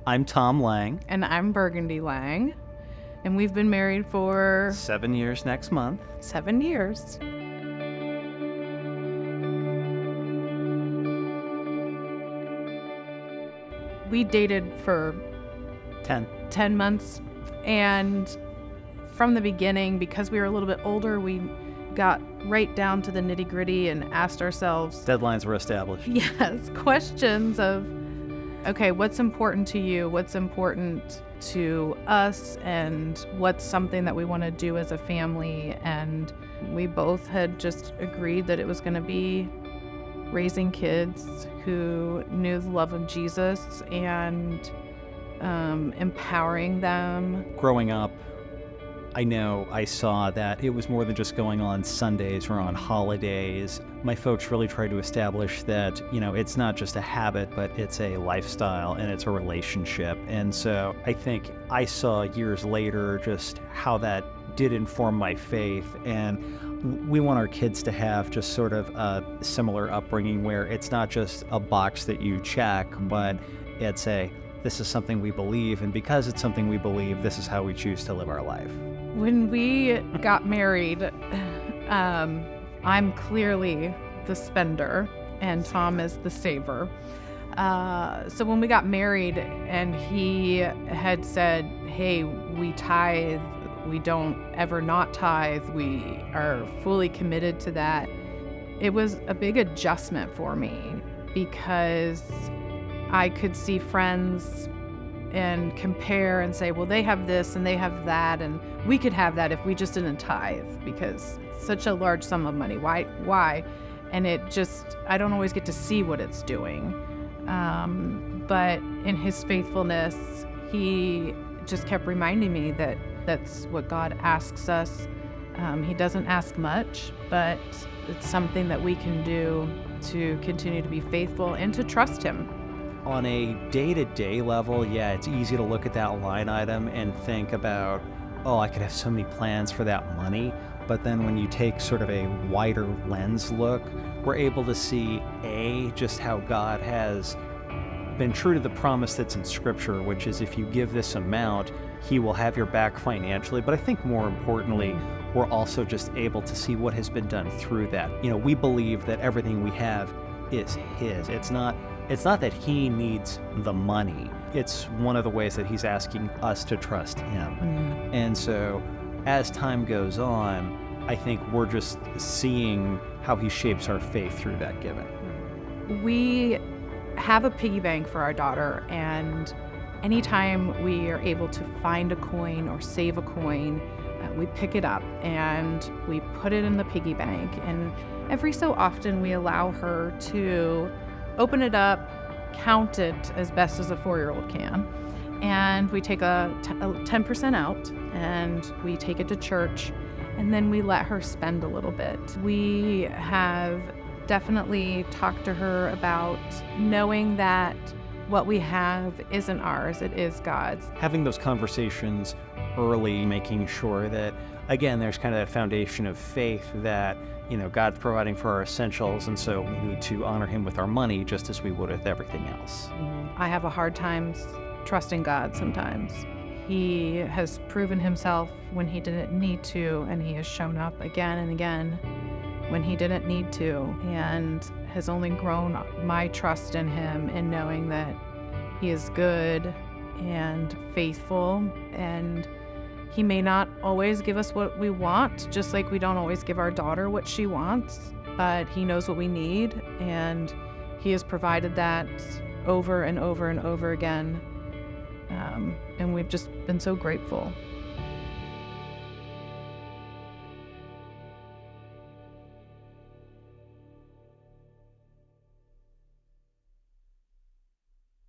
I'm Tom Lange. And I'm Burgundy Lange. And we've been married for 7 years next month. 7 years. We dated for 10 months. And from the beginning, because we were a little bit older, we got right down to the nitty-gritty and asked ourselves... Deadlines were established. Yes, questions of, okay, what's important to you? What's important to us? And what's something that we want to do as a family? And we both had just agreed that it was going to be raising kids who knew the love of Jesus and empowering them. Growing up, I know I saw that it was more than just going on Sundays or on holidays. My folks really tried to establish that, it's not just a habit, but it's a lifestyle and it's a relationship. And so I think I saw years later just how that did inform my faith. And we want our kids to have just sort of a similar upbringing where it's not just a box that you check, but it's this is something we believe. And because it's something we believe, this is how we choose to live our life. When we got married, I'm clearly the spender and Tom is the saver. So when we got married and he had said, hey, we tithe, we don't ever not tithe, we are fully committed to that, it was a big adjustment for me because I could see friends and compare and say, well, they have this and they have that, and we could have that if we just didn't tithe because it's such a large sum of money. Why? And I don't always get to see what it's doing. But in his faithfulness, he just kept reminding me that that's what God asks us. He doesn't ask much, but it's something that we can do to continue to be faithful and to trust him. On a day-to-day level, it's easy to look at that line item and think about, I could have so many plans for that money. But then when you take sort of a wider lens look, we're able to see, just how God has been true to the promise that's in Scripture, which is if you give this amount, he will have your back financially. But I think more importantly, we're also just able to see what has been done through that. We believe that everything we have is his. It's not that he needs the money. It's one of the ways that he's asking us to trust him. Mm-hmm. And so as time goes on, I think we're just seeing how he shapes our faith through that giving. We have a piggy bank for our daughter, and anytime we are able to find a coin or save a coin, we pick it up and we put it in the piggy bank. And every so often we allow her to open it up, count it as best as a 4-year-old can, and we take a 10% out and we take it to church, and then we let her spend a little bit. We have definitely talked to her about knowing that what we have isn't ours, it is God's. Having those conversations early, making sure that, again, there's kind of that foundation of faith that God's providing for our essentials, and so we need to honor him with our money just as we would with everything else. I have a hard time trusting God sometimes. He has proven himself when he didn't need to, and he has shown up again and again when he didn't need to, and has only grown my trust in him in knowing that he is good and faithful, and he may not always give us what we want, just like we don't always give our daughter what she wants, but he knows what we need, and he has provided that over and over and over again. And we've just been so grateful.